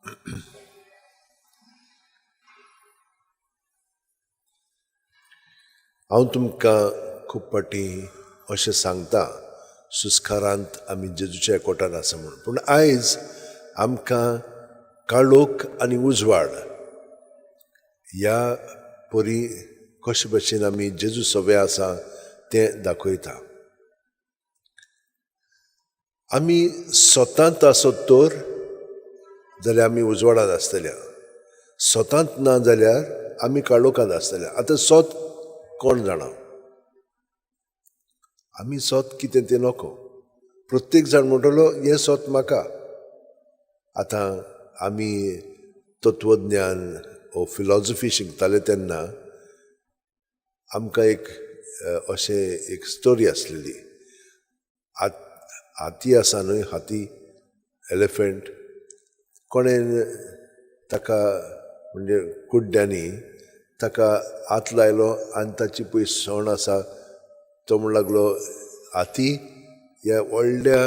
हांव तुमकां खूब फाटी अशें सांगता सुस्कारांत आमी जेजूच्या एकवटान आसा म्हणून, पूण आयज आमकां काळोख आनी उजवाड ह्या परी कशे भशेन आमी जेजू सोबे आसा तें दाखयता. आमी स्वतांत आसत तर जाल्यार आमी उजवाडांत आसतल्या, स्वतांत ना जाल्यार आमी काळोखांत आसतल्या. आतां स्वत कोण जाणा, आमी स्वत कितें तें नको. प्रत्येक जाण म्हणटलो हें स्वत म्हाका. आतां आमी तत्वज्ञान ओ फिलॉसॉफी शिकताले तेन्ना आमकां एक स्टोरी आसलेली. हाती आसा न्हय, हाती एलिफंट, कोणें ताका म्हणजे कुड्ड्यांनी ताका हात लायलो आनी ताची पळय सोण आसा तो म्हण लागलो हाती ह्या व्हडल्या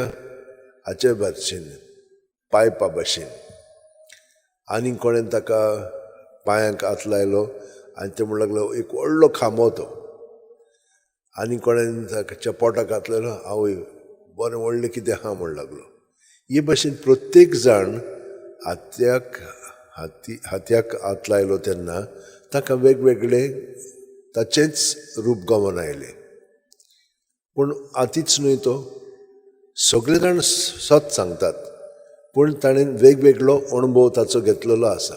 हाचे भाशेन पायपा भाशेन, आनी कोणें ताका पांयांक हात लायलो आनी ते म्हण लागलो एक व्हडलो खांबो तो, आनी कोणें ताच्या पोटाक हात लायलो आवय बरें व्हडलें कितें आहा म्हण लागलो. हे भाशेन प्रत्येक जाण हात्याक हात लायलो तेन्ना ताका वेगवेगळे ताचेंच रूप गमन आयलें. पूण हातीच न्हय तो, सगळे जाण सत सांगतात, पूण ताणें वेगवेगळो अणभव ताचो घेतलेलो आसा.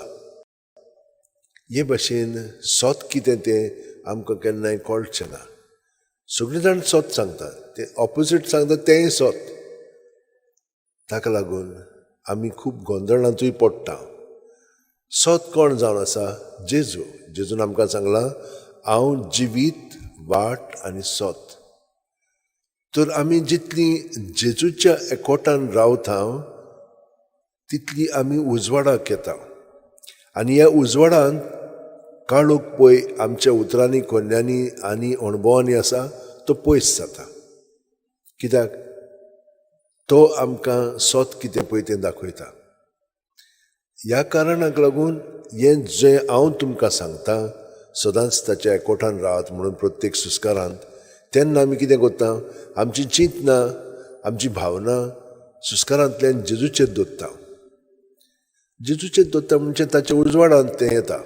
हे भाशेन सत कितें तें आमकां केन्नाय कळचें ना. सगळे जाण सत सांगतात, ते ऑपोजीट सांगतात तेंय सत. ताका लागून आमी खूब गोंदळांतूय पडटा. सत कोण जावन आसा? जेजू. जेजून आमकां सांगलां हांव जिवीत, वाट आनी सत. तर आमी जितली जेजूच्या एकवटान रावता तितली आमी उजवाडाक येता. आनी ह्या उजवाडांत काळोख पळय आमच्या उतरांनी खोन्यांनी आनी अणभवांनी आसा तो पयस जाता. कित्याक तो आमकां सत कितें पळय तें दाखयता. ह्या कारणाक लागून हें जें हांव तुमकां सांगता सदांच ताच्या एकवटान रावात म्हणून प्रत्येक सुस्कारांत, तेन्ना आमी कितें करता, आमची चिंतना आमची भावना सुस्कारांतल्यान जेजूचेर दवरता. जेजूचेर दवरता म्हणजे ताच्या उजवाडांत तें येता.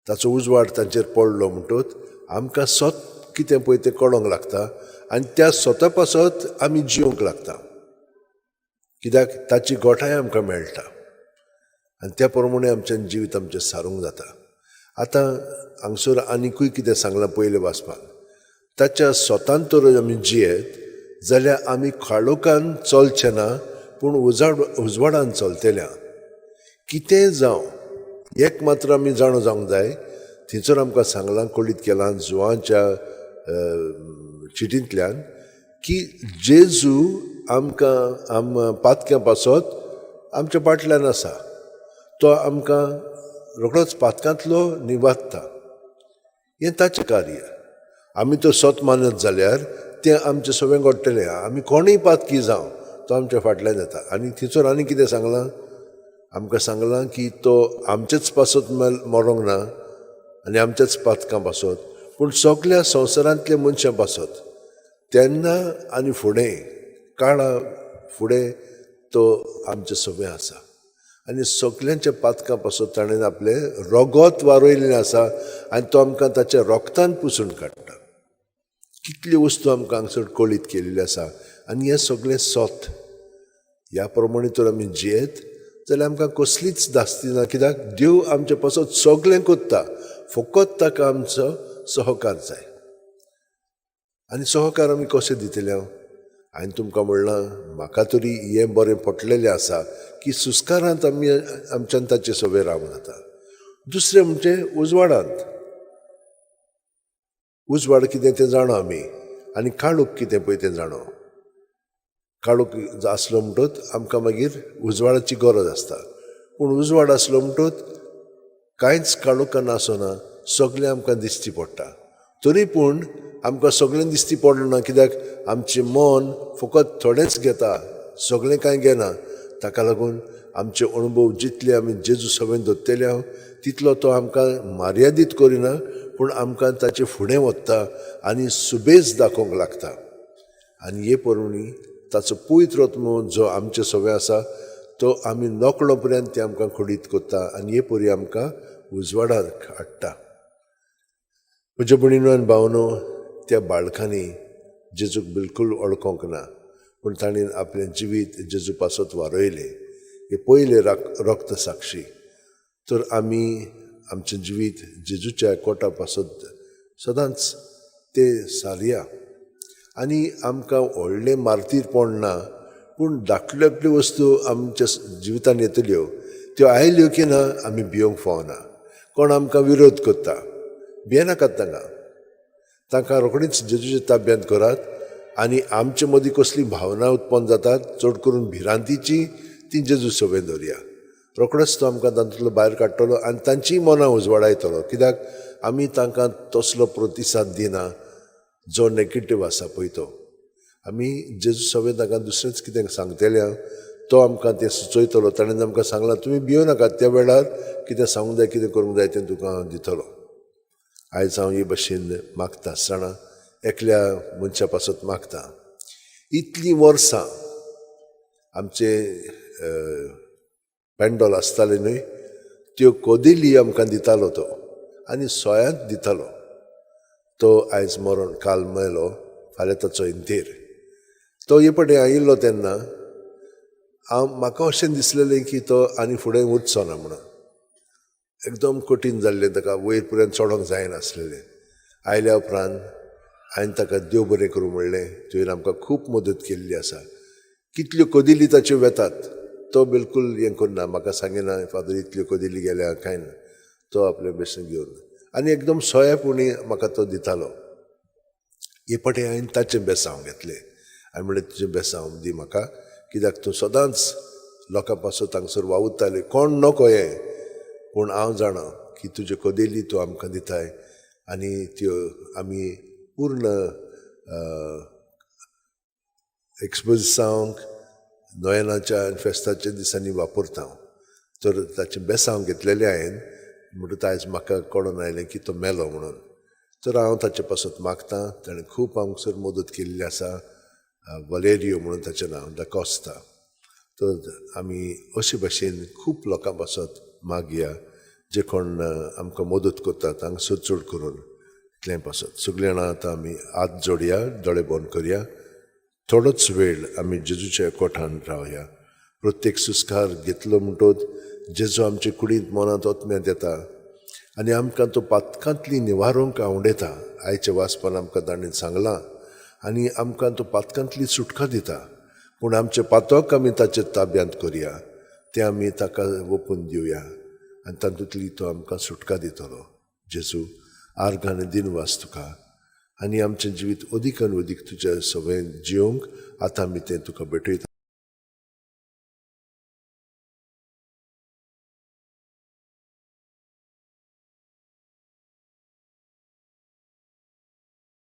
ताचो उजवाड तांचेर पडलो म्हणटच आमकां स्वत कितें पळय तें कळोंक लागता आनी त्या स्वता पासत आमी जिवंक लागता. कित्याक ताची गोठाय आमकां मेळटा आनी त्या प्रमाणे आमच्यान जिवीत आमचें सारूंक जाता. आतां हांगसर आनिकूय कितें सांगलां पयले वाचपाक, ताच्या स्वतान तर आमी जियेत जाल्यार आमी काळोखान चलचे ना पूण उजवाडान चलतल्या. कितें जावं एक मात्र आमी जाणो जावंक जाय, थंयसर आमकां सांगलां कळीत केलां जुवांच्या चिटींतल्यान की जेजू आमकां पातक्या पासत आमच्या फाटल्यान आसा. तो आमकां रोखडोच पातकांतलो निवाजता. हें ताचें कार्य. आमी तो सत मानत जाल्यार तें आमचें सगळें घडटलें. आमी कोणूय पातकी जावं तो आमच्या फाटल्यान येता. आनी थंयसर आनी कितें सांगलां, आमकां सांगलां की तो आमचेच पासत मरोंक ना आनी आमच्याच पातकां पासत, पूण सगळ्या संवसारांतल्या मनशां पासत तेन्ना आनी फुडें काळा फुडें तो आमचें सगळें आसा. आनी सगळ्यांच्या पातकां पासत ताणें आपलें रगत वारयल्लें आसा आनी तो आमकां ताच्या रोगतान पुसून काडटा. कितल्यो वस्तू आमकां हांगसर कळीत केल्ल्यो आसा आनी हें सगळें सत. ह्या प्रमाणे तर आमी जियेत जाल्यार आमकां कसलीच धास्ती ना. कित्याक देव आमच्या पासत सगळें कोत्ता, फकत ताका आमचो सहकार जाय. आनी सहकार आमी कशें दितले? हांवें तुमकां म्हणलां म्हाका तरी हें बरें पटलेलें आसा की सुस्कारांत आमी आमच्यान ताचे सोबे रावंक जाता. दुसरें म्हणजे उजवाडांत. उजवाड कितें तें जाणो आमी आनी काळोख कितें पळय तें जाणो. काळोख आसलो म्हणटच आमकां मागीर उजवाडाची गरज आसता. पूण उजवाड आसलो म्हणटच कांयच काळोखान आसना, सगळें आमकां दिश्टी पडटा. तरी पूण आमकां सगळें दिश्टी पडना, कित्याक आमचें मन फकत थोडेंच घेता, सगळें कांय घेना. ताका लागून आमचे अणभव जितले आमी जेजू सवेन धरतले हांव तितलो तो आमकां मर्यादीत करिना पूण आमकां ताचे फुडें वत्ता आनी सुबेज दाखोवंक लागता आनी हे परवणी ताचो पवित्र आत्मो जो आमचे सवे आसा तो आमी नकळो पर्यंत ते आमकां खोडीत करता आनी हे परी आमकां उजवाडाक हाडटा. म्हज्या भयणीनो आनी भावनो, त्या बाळकांनी जेजूक बिलकूल वळखोंक ना पूण ताणें आपलें जिवीत जेजू पासत वारयलें. हे पयले रक्त साक्षी. तर आमी आमचें जिवीत जेजूच्या कोटा पासत सदांच ते सारया आनी आमकां व्हडलें मार्तीरपण ना पूण धाकल्यो धाकल्यो वस्तू आमच्या जिवितान येतल्यो त्यो आयल्यो की ना आमी भियोंक फावना. कोण आमकां विरोध करता भियेनाकात तांकां रोखडीच जेजूचे ताब्यांत करात आनी आमचे मदीं कसली भावना उत्पन्न जातात चड करून भिरांतीची ती जेजू सवेन दवरया. रोखडोच तो आमकां तातूंतलो भायर काडटलो आनी तांचीय मनां उजवाडायतलो कित्याक आमी तांकां तसलो प्रतिसाद दिना जो नॅगेटीव आसा पळय तो. आमी जेजू सवेन ताका दुसरेंच कितें सांगतले तो आमकां तें सुचयतलो. ताणें आमकां सांगलां तुमी भियो नाकात, त्या वेळार कितें सांगूंक जाय कितें करूंक जाय तें तुका हांव दितलो. आयज हांव हे भशेन मागता आसतना एकल्या मनशा पासत मागता. इतलीं वर्सां आमचे पेंडोल आसताले न्हय त्यो कोदेली आमकां दितालो तो आनी सोयांत दितालो. तो आयज मरण काल मेलो, फाल्यां ताचो इंतेर. तो हे पटेन आयिल्लो तेन्ना म्हाका अशें दिसलेलें की तो आनी फुडें उरचो ना म्हणून. एकदम कठीण जाल्लें, ताका वयर पर्यंत चडोंक जायनासलेलें. आयल्या उपरांत हांवें ताका देव बरें करूं म्हणलें. तुवें आमकां खूब मदत केल्ली आसा. कितल्यो कोदिली ताच्यो वेतात तो बिलकूल हें करना, म्हाका सांगिना फादर इतल्यो कोदिली गेल्या कांय ना. तो आपले भशेन घेवन आनी एकदम सोयेपणी म्हाका तो दितालो. हे पटेन हांवें ताचें बेसांव घेतलें. हांवें म्हणलें तुजें बेसांव दी म्हाका कित्याक तूं सदांच लोकां पासत हांगसर वावुरताले. कोण नको हे पूण हांव जाणा की तुज्यो कोदेली तूं आमकां दिताय आनी त्यो आमी पूर्ण एक्सपोजिसांक नोयनाच्या आनी फेस्ताच्या दिसांनी वापरता. तर ताचें बेसांव घेतलेलें हांवें म्हणटा आयज म्हाका कळोन आयलें की तो मेलो म्हणून. तर हांव ताचे पासत मागतां. ताणें खूब हांगसर मदत केल्ली आसा. वलेरियो म्हणून ताचें नांव, द कॉस्ता. तर आमी अशे भशेन खूब लोकां पासत मागया जे कोण आमकां मदत करतात हांगसर चड करून इतलें पासत. सगळीं जाणां आतां आमी हात जोडया, दोळे बंद करया. थोडोच वेळ आमी जेजूच्या कोठान रावया. प्रत्येक सुस्कार घेतलो म्हणटच जेजू आमचे कुडींत मनांत ओतम्यांत येता आनी आमकां तो पातकांतली निवारूंक आवडटा. आयच्या वाचपान आमकां ताणें सांगलां आनी आमकां तो पातकांतली सुटका दिता. पूण आमचे पातक आमी ताचे ताब्यांत करया, तें आमी ताका ओपून दिवया आनी तातूंतली तो आमकां सुटका दितलो. जेजू आर्गान दिनवास तुका आनी आमचें जिवीत अदीक आनी अदीक तुज्या सवेन जिवंक आतां आमी तें तुका भेटयता.